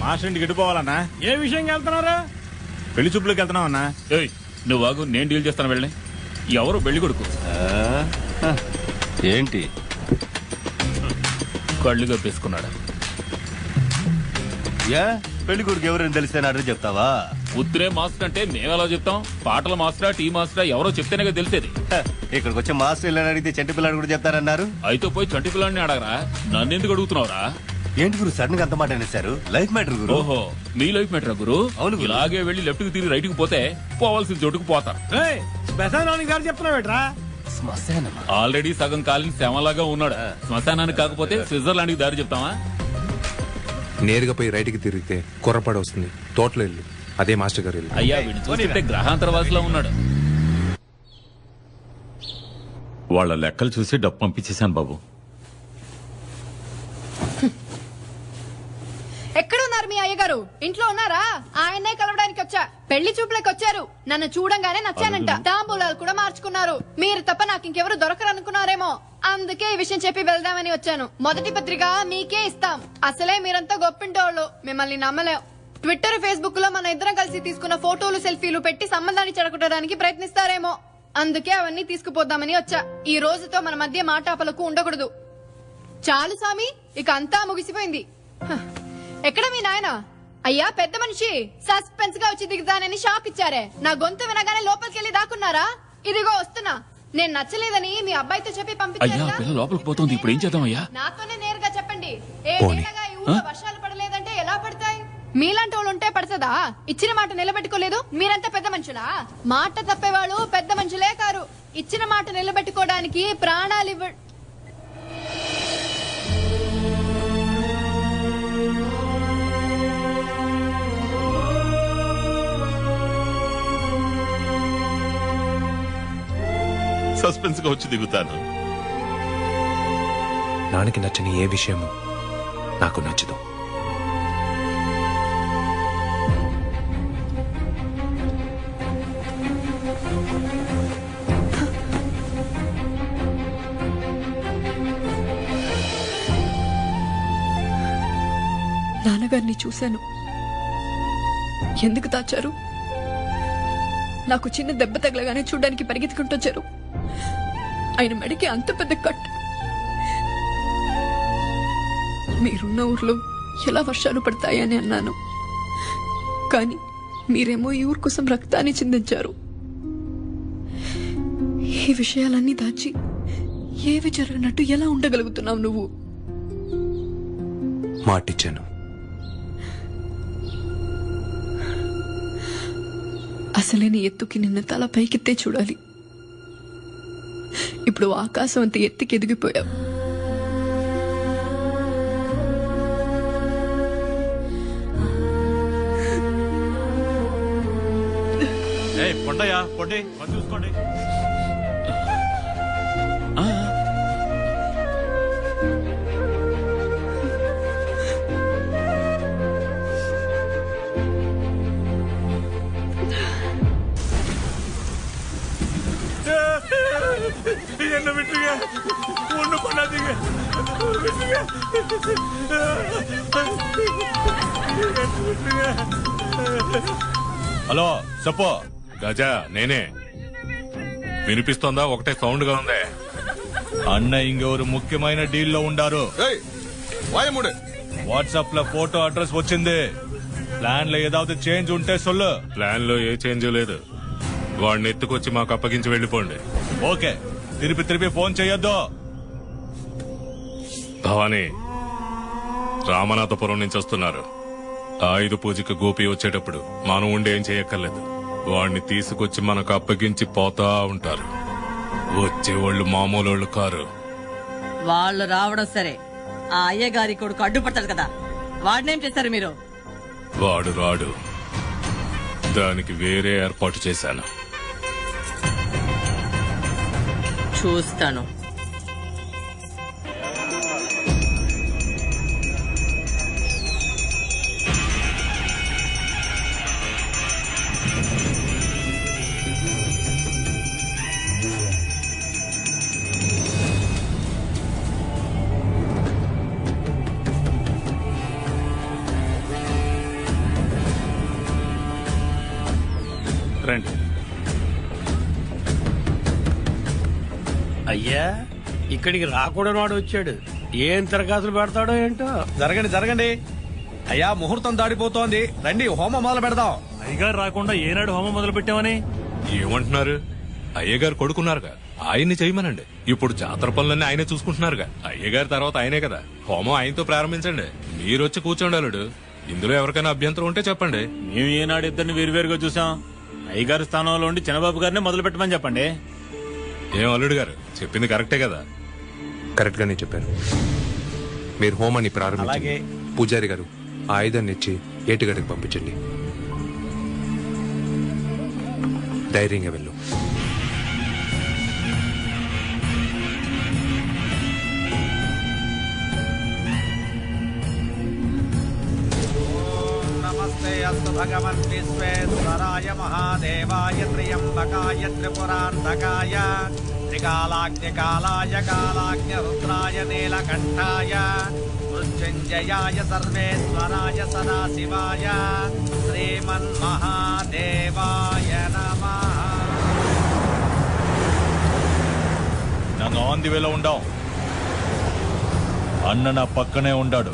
Master ఇంటికి ఎడిపోవాలన్నా. ఏ విషయంగా వెళ్తున్నారా? పెళ్లి చూపులోకి వెళ్తున్నావు అన్నా. నువ్వు వాగు, నేను డీల్ చేస్తాను. వెళ్ళి ఎవరు పెళ్లి కొడుకు? ఏంటి కళ్ళు కప్పేసుకున్నాడు. పెళ్లి కొడుకు ఎవరైనా తెలిస్తే అడ్రస్ చెప్తావా? ఉత్తిరే మాస్టర్ అంటే మేమెలా చెప్తాం? పాటల మాస్టరా, టీ మాస్టరా, ఎవరో చెప్తేనే తెలిసేది. ఇక్కడికి వచ్చే మాస్టర్ ఇలా అడిగితే చంటి పిల్లాడు కూడా చెప్తారన్నారు. అయితే పోయి చంటి పిల్లాడిని అడగరా, నన్ను ఎందుకు అడుగుతున్నావురా? ఏంటి గురు సడన్ గా అంత మాట అనేసారు? లైఫ్ మ్యాటర్ గురు. ఓహో, మీ లైఫ్ మ్యాటర్ గురు? అవును. ఇలాగే వెళ్ళి లెఫ్ట్ కి తిరిగి రైట్ కి పోతే పోవాల్సిన చోటుకు పోతారు. శ్మశానానికి గారు చెప్తున్నావేట్రా? శ్మశానమా? ఆల్రెడీ సగం కాలిన శవలాగా ఉన్నాడు. శ్మశానానికి కాకపోతే స్విట్జర్లాండ్ కి దారి చెప్తావా? నేరుగా పోయి రైట్కి తిరిగితే కుర్రపాడు వస్తుంది. తోటలో ఇల్లు, అదే మాస్టర్ గారు ఇల్లు. అయ్యా, వీడిని చూస్తుంటే గ్రహాంతరవాసిలో ఉన్నాడు. వాళ్ళ లెక్కలు చూసి డబ్బు పంపించేశాను బాబు. ఎక్కడున్నారు మీ అయ్యగారు? ఇంట్లో ఉన్నారా? ఆయన్నే కలవడానికి వచ్చా. పెళ్లి చూపులకు వచ్చారు. నన్ను చూడంగానే నచ్చానంట. తాంబూలాలు కూడా మార్చుకున్నారు. మీరు తప్ప నాకు ఇంకెవరు దొరకరు అనుకున్నారేమో. అందుకే ఈ విషయం చెప్పి వెళ్దామని వచ్చాను. మొదటి పత్రిక మీకే ఇస్తాం. అసలే మీరంతా గొప్పింటోళ్ళు, మిమ్మల్ని నమ్మలేం. ట్విట్టర్, ఫేస్బుక్ లో మన ఇద్దరం కలిసి తీసుకున్న ఫోటోలు, సెల్ఫీలు పెట్టి సంబంధాన్ని చెడగొట్టడానికి ప్రయత్నిస్తారేమో. అందుకే అవన్నీ తీసుకుపోద్దామని వచ్చా. ఈ రోజుతో మన మధ్య మాటాపలకు ఉండకూడదు. చాలు స్వామి, ఇక అంతా ముగిసిపోయింది. ఎక్కడ మీ నాయన? అయ్యా పెద్ద మనిషి, సస్పెన్స్ గా వచ్చి దిగుతానని షాక్ ఇచ్చారే. నా గొంతు వినగానే లోపలికెళ్ళి దాక్కున్నారా? ఇదిగో వస్తున్నా. నేను నచ్చలేదని మీ అబ్బాయితో చెప్పి పంపించారు. లోపలికి పోతుంది, ఇప్పుడు ఏం చేద్దాం అయ్యా? నాతోనే నేరుగా చెప్పండి. ఏడేళ్లగా ఈ ఊళ్ళో వర్షాలు పడలేదంటే ఎలా పడతాయి? మీలాంటి వాళ్ళు ఉంటే పడుతుందా? ఇచ్చిన మాట నిలబెట్టుకోలేదు. మీరంతా పెద్ద మనుషులా? మాట తప్పేవాళ్ళు పెద్ద మనుషులే కారు. ఇచ్చిన మాట నిలబెట్టుకోవడానికి ప్రాణాలు ఇవ్వ. సస్పెన్స్ గా వచ్చి దిగుతాను. నాన్నకి నచ్చని ఏ విషయము నాకు నచ్చదు. నాన్నగారిని చూశాను. ఎందుకు దాచారు? నాకు చిన్న దెబ్బ తగలగానే చూడ్డానికి పరిగెత్తుకుంటొచ్చారు. ఆయన మెడకి అంత పెద్ద కట్. మీరున్న ఊర్లో ఎలా వర్షాలు పడతాయని అన్నాను. కానీ మీరేమో ఈ ఊరు కోసం రక్తాన్ని చిందించారు. ఈ విషయాలన్నీ దాచి ఏవి జరగనట్టు ఎలా ఉండగలుగుతున్నావు నువ్వు? మాటిచ్చాను. అసలే నీ ఎత్తుకి నిన్న తల పైకెత్తే చూడాలి. ఇప్పుడు ఆకాశం అంత ఎత్తుకి ఎదిగిపోయావు. పొండయా పొండి చూసుకోండి. என்ன விட்டுங்க, ஒண்ணு பண்ணாதீங்க, விட்டுங்க, விட்டுங்க. హలో చెప్పు. గజా నేనే. వినిపిస్తోందా? ఒకటే సౌండ్ గా ఉంది. అన్న ఇంకెవరు ముఖ్యమైన డీల్లో ఉండారు. వాట్సాప్ లో ఫోటో అడ్రస్ వచ్చింది. ప్లాన్ లో ఏదాவது చేంజ్ ఉంటే సొల్లు. ప్లాన్ లో ఏ చేంజ్ లేదు. వాడిని ఎత్తుకొచ్చి మాకు అప్పగించి వెళ్ళిపోండి. ఓకే, తిరిపి ఫోన్ చెయ్యొద్దు. భవానీ, రామనాథపురం నుంచి వస్తున్నారు. ఆయుధ పూజకి గోపి వచ్చేటప్పుడు మనం ఉండి ఏం చేయక్కర్లేదు. వాడిని తీసుకొచ్చి మనకు అప్పగించి పోతా ఉంటారు. వచ్చేవాళ్ళు మామూలు కారు. వాళ్ళు రావడం సరే, ఆ అయ్యగారి కొడుకు అడ్డుపడతాడు కదా, వాడినేం చేశారు మీరు? వాడు రాడు. దానికి వేరే ఏర్పాటు చేశాను. చూస్తాను. రండి. అయ్యా ఇక్కడికి రాకూడని వాడు వచ్చాడు. ఏం తిరగాసులు పెడతాడో ఏంటో. జరగండి జరగండి. అయ్యా ముహూర్తం దాడిపోతోంది, రండి హోమం మొదలు పెడదాం. అయ్యగారు రాకుండా ఏనాడు హోమం మొదలు పెట్టామని ఏమంటున్నారు? అయ్యగారు కొడుకున్నారుగా, ఆయన్ని చేయమనండి. ఇప్పుడు జాతర పనులన్నీ ఆయనే చూసుకుంటున్నారుగా. అయ్యగారి తర్వాత ఆయనే కదా. హోమం ఆయనతో ప్రారంభించండి. మీరు వచ్చి కూర్చోండి అల్లుడు. ఇందులో ఎవరికైనా అభ్యంతరం ఉంటే చెప్పండి. మేము ఏనాడు ఇద్దరిని వేరువేరుగా చూసాం. అయ్యగారి స్థానంలో ఉండి చిన్నబాబు గారిని మొదలు పెట్టమని చెప్పండి. ఏం అల్లుడు గారు చెప్పింది కరెక్టే కదా? కరెక్ట్ గానే చెప్పారు. మీరు హోమాన్ని ప్రారంభించండి. అలాగే. పూజారి గారు ఆ ఆయుధాన్ని ఇచ్చి ఏటుగడికి పంపించండి. ధైర్యంగా వెళ్ళు. నమస్తే అస్తు భగవన్ విశ్వేశ్వరాయ మహాదేవాయ త్ర్యంబకాయ త్రిపురాంతకాయ త్రికాలాగ్నికాలాయ కాలాగ్ని రుద్రాయ నీలకంఠాయ మృత్యుంజయాయ సర్వేశ్వరాయ సదాశివాయ శ్రీమన్మహాదేవాయ నమః. నాంగ ఆన్ ది వేలో ఉండాం. అన్న నా పక్కనే ఉండాడు.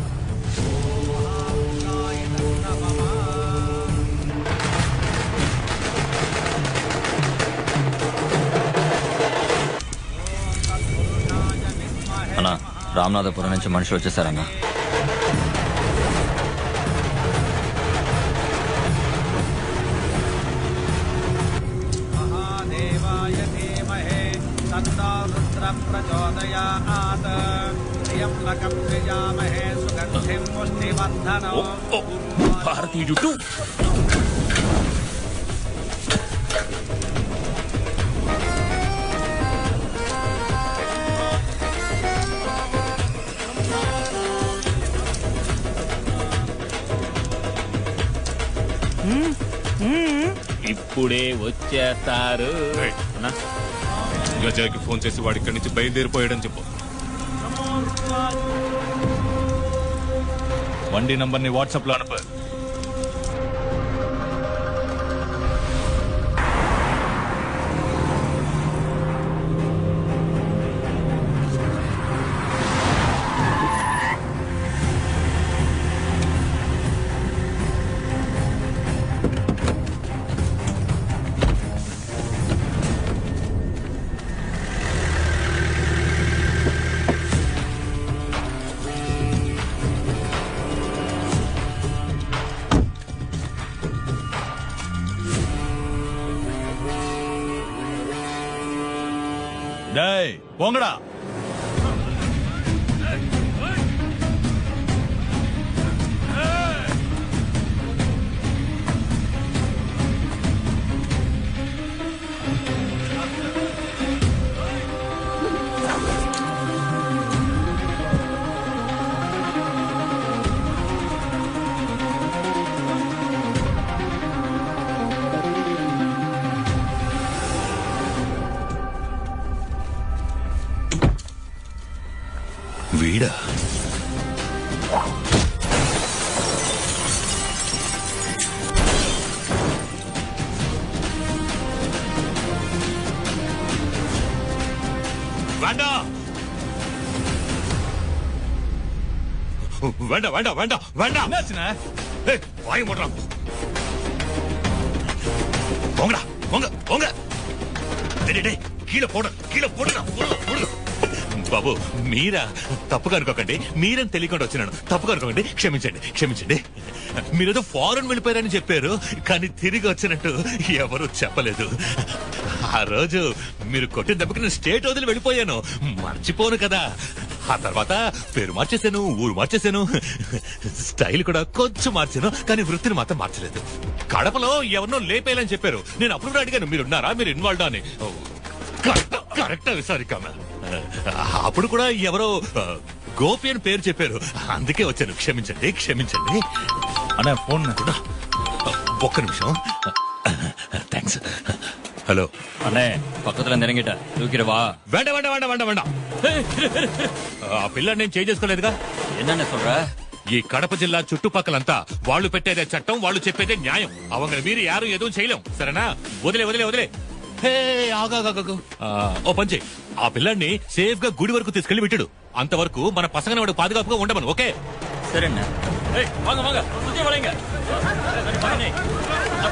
అన్నా రామనాథపురం నుంచి మనుషులు వచ్చేసారన్నా. మహాదేవాయ ధీమహే తన్నో రుద్ర ప్రచోదయాత్ త్ర్యంబకం యజామహే సుగంధిం పుష్టివర్ధనం. భారతీయుడు టూ. ఇప్పుడే వచ్చేస్తారు. అన్నా, గజాకి ఫోన్ చేసి వాడి ఇక్కడి నుంచి బయలుదేరిపోయాడని చెప్పు. వండి నంబర్ని వాట్సాప్ లో అనుపు. డేయ్ పొంగడా, వీడా? వేండా వేండా వేండా వేండా వేండా వాయి ముట్రా. పొంగడా పొంగ పొంగ కీழ పోడరా. బాబు మీరా? తప్పుగా అనుకోకండి, మీరని తెలియకుండా వచ్చినాను. తప్పుగా అనుకోకండి, క్షమించండి. మీరేదో ఫారెన్ వెళ్ళిపోయారని చెప్పారు, కానీ తిరిగి వచ్చినట్టు ఎవరు చెప్పలేదు. ఆ రోజు మీరు కొట్టిన దెబ్బకి నేను స్టేట్ వదిలి వెళ్ళిపోయాను, మర్చిపోను కదా. ఆ తర్వాత పేరు మార్చేశాను, ఊరు మార్చేశాను, స్టైల్ కూడా కొంచెం మార్చాను, కానీ వృత్తిని మాత్రం మార్చలేదు. కడపలో ఎవరినో లేపేయాలని చెప్పారు. నేను అప్పుడు కూడా అడిగాను, మీరున్నారా, మీరు ఇన్వాల్వ్ అని. కరెక్ట్ సారీ అప్పుడు కూడా ఎవరో గోపి అని పేరు చెప్పారు, అందుకే వచ్చాను. క్షమించండి. అన్న ఫోన్ ఒక్క నిమిషం. థ్యాంక్స్. హలో అన్నే పక్కన నెరంగిట దూకిరవా? వేండ ఆ పిల్ల నేను చేసుకోలేదుగా. ఏంటనే சொல்ற? ఈ కడప జిల్లా చుట్టుపక్కలంతా వాళ్ళు పెట్టేదే చట్టం, వాళ్ళు చెప్పేదే న్యాయం. అవగల మీరు యారు ఏదో చేయలేం, సరేనా? వదిలే వదిలే వదిలే. హే ఆగాగాగు, ఓ పంచే, ఆ పిల్లాడిని సేఫ్ గా గుడి వరకు తీసుకెళ్లి విట్టుడు. అంతవరకు మన పసంగన వాడు పాదుగాపుగా ఉండమను, ఓకే? సరే అన్న.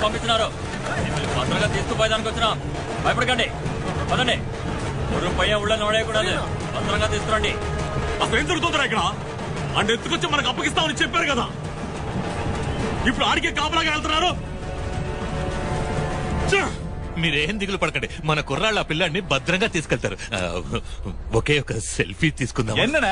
పంపిస్తున్నారు, భద్రంగా తీసుకుపోయేదానికి వచ్చినాం. భయపడకండి, పదండి. గుర్రం పయ్య ఉళ్ళని పడేయకూడదు, భద్రంగా తీసుకురండి. అసలు ఏం జరుగుతుందిరా ఇక్కడ? అంటే ఎత్తుకొచ్చి మనకు అప్పగిస్తామని చెప్పారు కదా, ఇప్పుడు ఆడికే కాపలాగా వెళ్తున్నారు. మీరేం దిగులు పడకండి, మన కుర్రాళ్ళ పిల్లాడిని భద్రంగా తీసుకెళ్తారు. ఒకే ఒక సెల్ఫీ తీసుకుందాం. ఎన్ననా